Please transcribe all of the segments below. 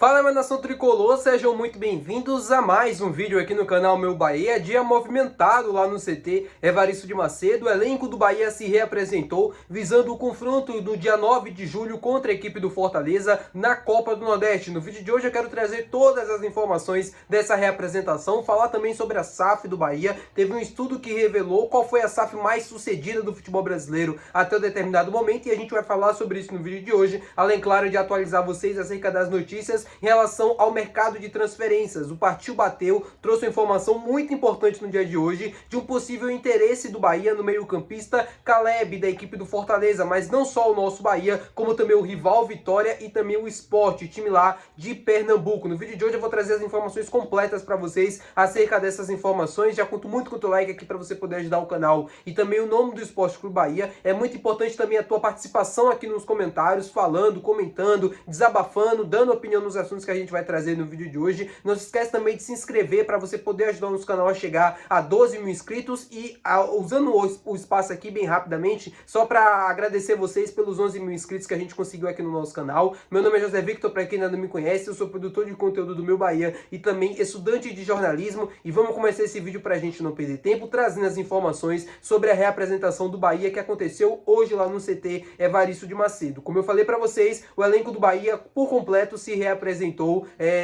Fala, minha nação tricolor, sejam muito bem-vindos a mais um vídeo aqui no canal Meu Bahia. Dia movimentado lá no CT Evaristo de Macedo. O elenco do Bahia se reapresentou visando o confronto do dia 9 de julho contra a equipe do Fortaleza na Copa do Nordeste. No vídeo de hoje eu quero trazer todas as informações dessa reapresentação, falar também sobre a SAF do Bahia. Teve um estudo que revelou qual foi a SAF mais sucedida do futebol brasileiro até um determinado momento e a gente vai falar sobre isso no vídeo de hoje, além, claro, de atualizar vocês acerca das notícias em relação ao mercado de transferências. O Partiu Bateu trouxe uma informação muito importante no dia de hoje de um possível interesse do Bahia no meio-campista Caleb, da equipe do Fortaleza, mas não só o nosso Bahia, como também o rival Vitória e também o Sport, time lá de Pernambuco. No vídeo de hoje eu vou trazer as informações completas para vocês acerca dessas informações. Já conto muito com o teu like aqui para você poder ajudar o canal e também o nome do Esporte Clube Bahia. É muito importante também a tua participação aqui nos comentários, falando, comentando, desabafando, dando opinião nos assuntos que a gente vai trazer no vídeo de hoje. Não se esquece também de se inscrever para você poder ajudar o nosso canal a chegar a 12 mil inscritos e usando o espaço aqui bem rapidamente, só para agradecer vocês pelos 11 mil inscritos que a gente conseguiu aqui no nosso canal. Meu nome é José Victor, para quem ainda não me conhece, eu sou produtor de conteúdo do Meu Bahia e também estudante de jornalismo, e vamos começar esse vídeo para a gente não perder tempo, trazendo as informações sobre a reapresentação do Bahia que aconteceu hoje lá no CT Evaristo de Macedo. Como eu falei para vocês, o elenco do Bahia por completo se reapresentou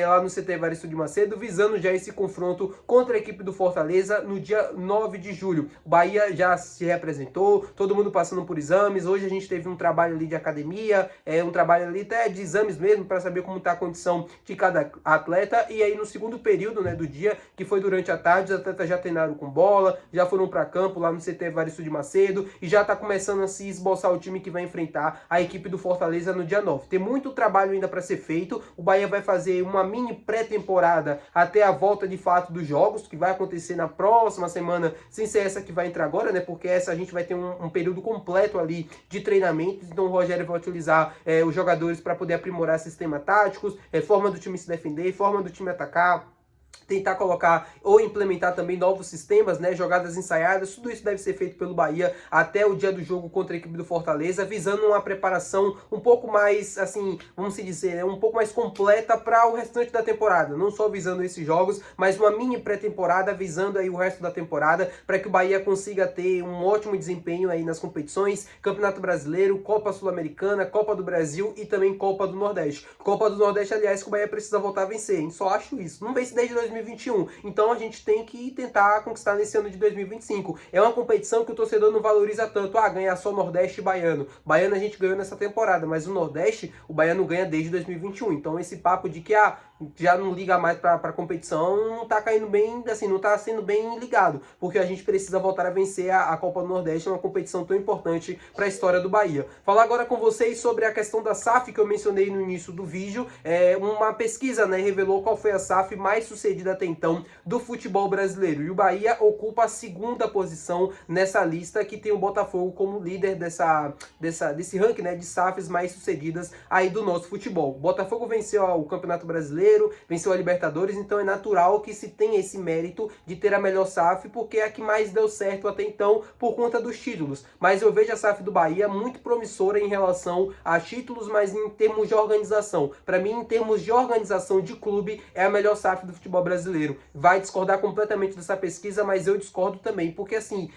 lá no CT Evaristo de Macedo, visando já esse confronto contra a equipe do Fortaleza no dia 9 de julho. O Bahia já se reapresentou, todo mundo passando por exames. Hoje a gente teve um trabalho ali de academia, um trabalho ali até de exames mesmo, para saber como está a condição de cada atleta. E aí no segundo período, né, do dia, que foi durante a tarde, os atletas já treinaram com bola, já foram para campo lá no CT Evaristo de Macedo e já está começando a se esboçar o time que vai enfrentar a equipe do Fortaleza no dia 9. Tem muito trabalho ainda para ser feito. O Bahia vai fazer uma mini pré-temporada até a volta de fato dos jogos, que vai acontecer na próxima semana, sem ser essa que vai entrar agora, né? Porque essa a gente vai ter um período completo ali de treinamento. Então o Rogério vai utilizar os jogadores para poder aprimorar sistemas táticos, forma do time se defender, forma do time atacar, tentar colocar ou implementar também novos sistemas, né, jogadas ensaiadas. Tudo isso deve ser feito pelo Bahia até o dia do jogo contra a equipe do Fortaleza, visando uma preparação um pouco mais, assim, vamos dizer, um pouco mais completa para o restante da temporada, não só visando esses jogos, mas uma mini pré-temporada visando aí o resto da temporada, para que o Bahia consiga ter um ótimo desempenho aí nas competições, Campeonato Brasileiro, Copa Sul-Americana, Copa do Brasil e também Copa do Nordeste. Copa do Nordeste, aliás, que o Bahia precisa voltar a vencer, hein? Só acho isso. Não vence desde 2021, então a gente tem que tentar conquistar nesse ano de 2025. É uma competição que o torcedor não valoriza tanto. Ganhar só Nordeste e Baiano. Baiano a gente ganhou nessa temporada, mas o Nordeste, o Baiano ganha desde 2021. Então esse papo de que já não liga mais para competição não tá caindo bem, assim, não tá sendo bem ligado, porque a gente precisa voltar a vencer a Copa do Nordeste, uma competição tão importante para a história do Bahia. Falar agora com vocês sobre a questão da SAF que eu mencionei no início do vídeo. Uma pesquisa, né, revelou qual foi a SAF mais sucedida até então do futebol brasileiro, e o Bahia ocupa a segunda posição nessa lista, que tem o Botafogo como líder desse ranking, né, de SAFs mais sucedidas aí do nosso futebol. O Botafogo venceu o Campeonato Brasileiro, venceu a Libertadores, então é natural que se tenha esse mérito de ter a melhor SAF, porque é a que mais deu certo até então por conta dos títulos. Mas eu vejo a SAF do Bahia muito promissora em relação a títulos, mas em termos de organização. Para mim, em termos de organização de clube, é a melhor SAF do futebol brasileiro. Vai discordar completamente dessa pesquisa, mas eu discordo também, porque assim,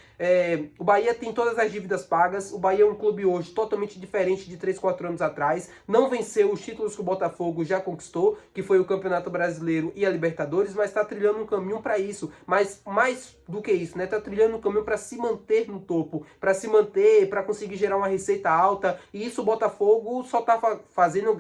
o Bahia tem todas as dívidas pagas. O Bahia é um clube hoje totalmente diferente de 3, 4 anos atrás. Não venceu os títulos que o Botafogo já conquistou, que foi o Campeonato Brasileiro e a Libertadores, mas está trilhando um caminho para isso. Mas mais do que isso, né? Está trilhando um caminho para se manter no topo, para se manter, para conseguir gerar uma receita alta. E isso o Botafogo só está fazendo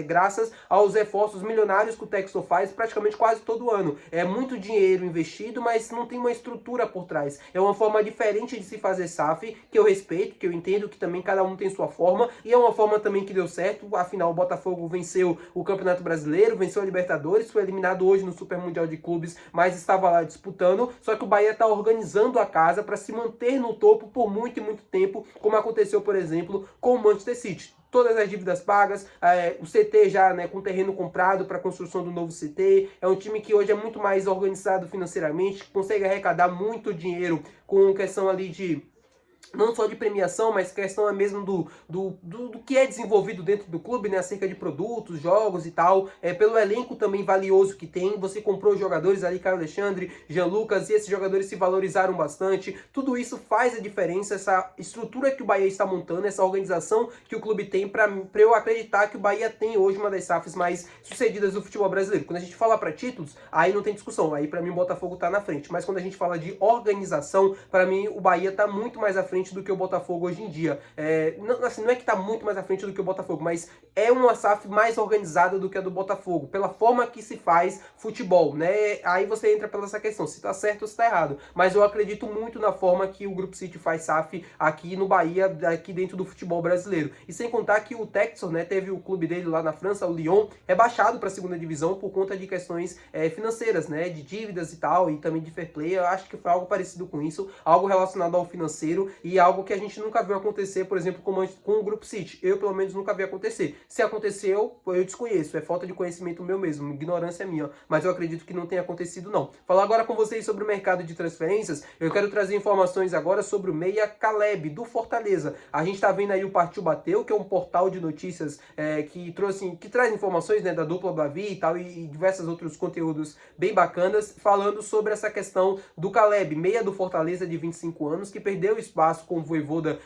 graças aos reforços milionários que o Textor faz praticamente quase todo ano. É muito dinheiro investido, mas não tem uma estrutura por trás. É uma forma diferente de se fazer SAF, que eu respeito, que eu entendo que também cada um tem sua forma, e é uma forma também que deu certo. Afinal, o Botafogo venceu o Campeonato Brasileiro, venceu a Libertadores, foi eliminado hoje no Super Mundial de Clubes, mas estava lá disputando. Só que o Bahia está organizando a casa para se manter no topo por muito e muito tempo, como aconteceu, por exemplo, com o Manchester City. Todas as dívidas pagas, o CT já, né, com terreno comprado para a construção do novo CT. É um time que hoje é muito mais organizado financeiramente, consegue arrecadar muito dinheiro com questão ali de não só de premiação, mas questão é mesmo do que é desenvolvido dentro do clube, né, acerca de produtos, jogos e tal, pelo elenco também valioso que tem. Você comprou jogadores ali, Caio Alexandre, Jean Lucas, e esses jogadores se valorizaram bastante. Tudo isso faz a diferença, essa estrutura que o Bahia está montando, essa organização que o clube tem, para eu acreditar que o Bahia tem hoje uma das SAFs mais sucedidas do futebol brasileiro. Quando a gente fala para títulos, aí não tem discussão, aí para mim o Botafogo tá na frente. Mas quando a gente fala de organização, para mim o Bahia tá muito mais à frente do que o Botafogo hoje em dia. Não é que está muito mais à frente do que o Botafogo, mas é uma SAF mais organizada do que a do Botafogo, pela forma que se faz futebol, né? Aí você entra pela essa questão, se está certo ou se está errado. Mas eu acredito muito na forma que o Grupo City faz SAF aqui no Bahia, aqui dentro do futebol brasileiro. E sem contar que o Textor, né, teve o clube dele lá na França, o Lyon, rebaixado para a segunda divisão por conta de questões financeiras, né, de dívidas e tal, e também de fair play. Eu acho que foi algo parecido com isso, algo relacionado ao financeiro e algo que a gente nunca viu acontecer, por exemplo, com o Grupo City. Eu, pelo menos, nunca vi acontecer. Se aconteceu, eu desconheço. É falta de conhecimento meu mesmo, ignorância minha. Mas eu acredito que não tenha acontecido, não. Falar agora com vocês sobre o mercado de transferências, eu quero trazer informações agora sobre o meia Caleb, do Fortaleza. A gente tá vendo aí o Partiu Bateu, que é um portal de notícias que traz informações, né, da dupla Bavi e tal, e diversos outros conteúdos bem bacanas, falando sobre essa questão do Caleb, meia do Fortaleza de 25 anos, que perdeu espaço com o Vojvoda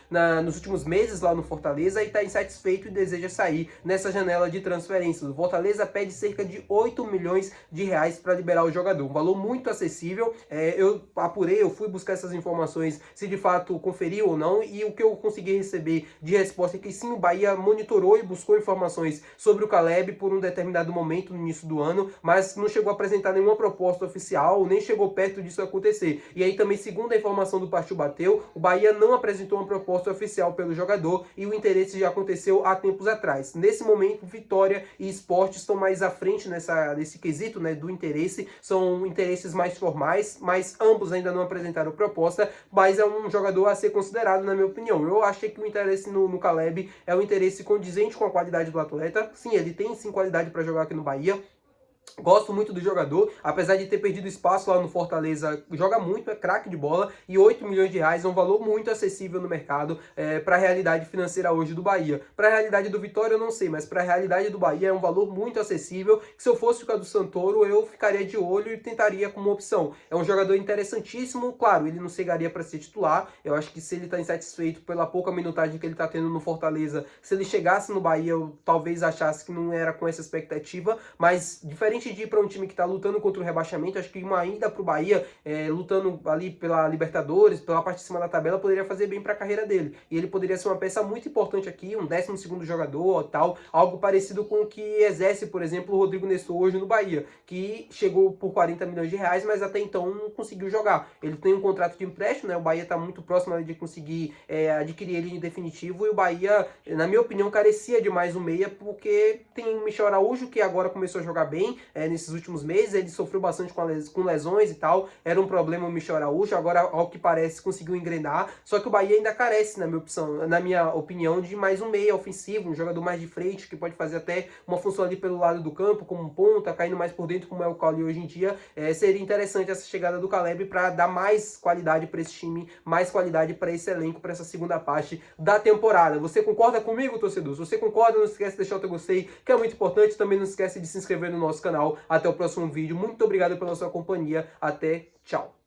nos últimos meses lá no Fortaleza e está insatisfeito e deseja sair nessa janela de transferências. O Fortaleza pede cerca de 8 milhões de reais para liberar o jogador, um valor muito acessível. Eu apurei, eu fui buscar essas informações, se de fato conferiu ou não, e o que eu consegui receber de resposta é que sim, o Bahia monitorou e buscou informações sobre o Caleb por um determinado momento no início do ano, mas não chegou a apresentar nenhuma proposta oficial, nem chegou perto disso acontecer. E aí também, segundo a informação do Partiu Bateu, o Bahia não apresentou uma proposta oficial pelo jogador e o interesse já aconteceu há tempos atrás. Nesse momento, Vitória e Sport estão mais à frente nesse quesito, né, do interesse. São interesses mais formais, mas ambos ainda não apresentaram proposta, mas é um jogador a ser considerado, na minha opinião. Eu achei que o interesse no Caleb é um interesse condizente com a qualidade do atleta. Sim, ele tem sim qualidade para jogar aqui no Bahia. Gosto muito do jogador, apesar de ter perdido espaço lá no Fortaleza, joga muito, é craque de bola, e 8 milhões de reais é um valor muito acessível no mercado para a realidade financeira hoje do Bahia. Para a realidade do Vitória eu não sei, mas para a realidade do Bahia é um valor muito acessível, que se eu fosse o Cadu Santoro eu ficaria de olho e tentaria como opção. É um jogador interessantíssimo, claro, ele não chegaria para ser titular, eu acho que se ele está insatisfeito pela pouca minutagem que ele está tendo no Fortaleza, se ele chegasse no Bahia eu talvez achasse que não era com essa expectativa, mas diferente de ir para um time que está lutando contra o rebaixamento, acho que uma ida para o Bahia, lutando ali pela Libertadores, pela parte de cima da tabela, poderia fazer bem para a carreira dele. E ele poderia ser uma peça muito importante aqui, um 12º jogador, tal, algo parecido com o que exerce, por exemplo, o Rodrigo Nestor hoje no Bahia, que chegou por 40 milhões de reais, mas até então não conseguiu jogar. Ele tem um contrato de empréstimo, né? O Bahia está muito próximo de conseguir adquirir ele em definitivo, e o Bahia, na minha opinião, carecia de mais um meia, porque tem o Michel Araújo, que agora começou a jogar bem, nesses últimos meses, ele sofreu bastante com lesões e tal, era um problema o Michel Araújo, agora ao que parece conseguiu engrenar, só que o Bahia ainda carece, na minha opinião, de mais um meia ofensivo, um jogador mais de frente, que pode fazer até uma função ali pelo lado do campo, como um ponta, caindo mais por dentro, como é o Cauli hoje em dia. Seria interessante essa chegada do Caleb para dar mais qualidade para esse time, mais qualidade para esse elenco, para essa segunda parte da temporada. Você concorda comigo, torcedor? Se você concorda, não esquece de deixar o teu gostei, que é muito importante, também não esquece de se inscrever no nosso canal. Até o próximo vídeo. Muito obrigado pela sua companhia. Até, tchau.